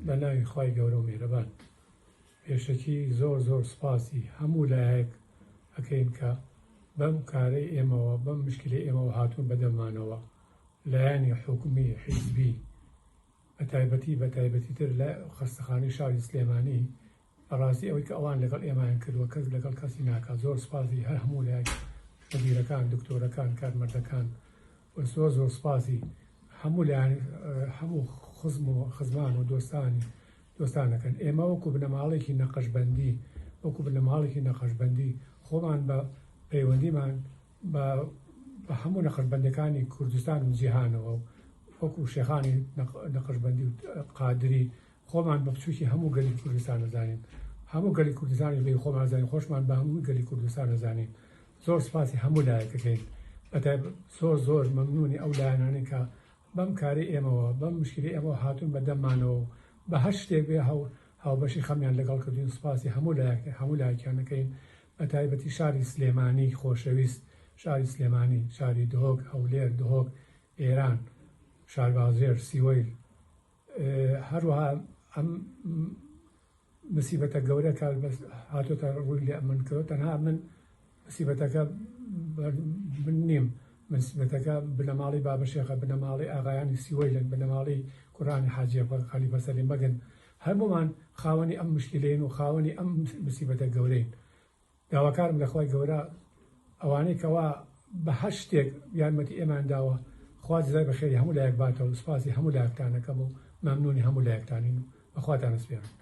بە ناوی خوای گەورە و میهرەبان. پێشەکی زۆر سوپاسی هەموو لایەک ئەەکەین کە بەم کارەی ئێمەوە بەم مشکلی ئێمەوە هاتوون بەدەمانەوە لایەنی حکومی حیزبی بە تایبەتی تر لە خەستەخانەی شاری سلێمانی بەڕاستی ئەوەی کە ئەوان لەگەڵ ئێمایان کردووە کەس لەگەڵ کەسی ناکات. زۆر سوپاسی هەر هەموو لایەک مدیرەکان دکتۆرەکان کارمەردەکان زۆر سوپاسی هەموو لایەن هەموو خزمان و دۆستانەکەن. ئێمە وەکو بنەماڵێکی نەقەشبەندی خۆمان بە پەیوەندیمان بە هەموو نەقەشبەندەکانی کوردستان و جیهانەوە وەکو شێخانی نەقەشبەندی و قادری خۆمان بە بچووکی هەموو گەلی کوردستان نەزانین، هەموو گەلی کوردستانی لێ خۆمان زانین، خۆشمان بە هەموو گەلی کوردستان نەزانین. زۆر سوپاسی هەموو لایەکەکەین. زۆر مەمنونی ئەو لایەنانەی کە بەم کاری ئێمەوە بەم مشکلی ئێمەوە هاتوون بەدەممانەوە بە هەر شتێک بێ هاوبەشی خەمیان لەگەڵ کردوین. سوپاسی هەموو لایەکیانەکەین بە تایبەتی شاری سلێمانی خۆشەویست، شاری سلێمانی، شاری دهۆک، هەولێر، دهۆک، ئێران، شاربازێر، سیوەیل. هەروەها ئەم مسیبەتە گەورە کە هاتۆتە ڕووی لێ من کردەوە تەنها من مسیبەتەکە من نیم، مسیبەتەکە بنەماڵی بابەشێخە، بنەماڵی ئاغایانی سیوەیلن، بنەماڵی کوڕانی حاجی خەلیفە سەلیمەگن. هەموومان خاوەنی ئەم مشکلەین و خاوەنی ئەم مسیبەتە گەورەین. داواکارم لە خوای گەورە ئەوانەی کەوا بە هەر شتێک یارمەتی ئێمان داوە خوا جزای بەخێری هەموو لایەک باتەوە. سوپاسی هەموو لایەکتانەکەم و مەمنونی هەموو لایەکتانین و بەخواتان سپێرم.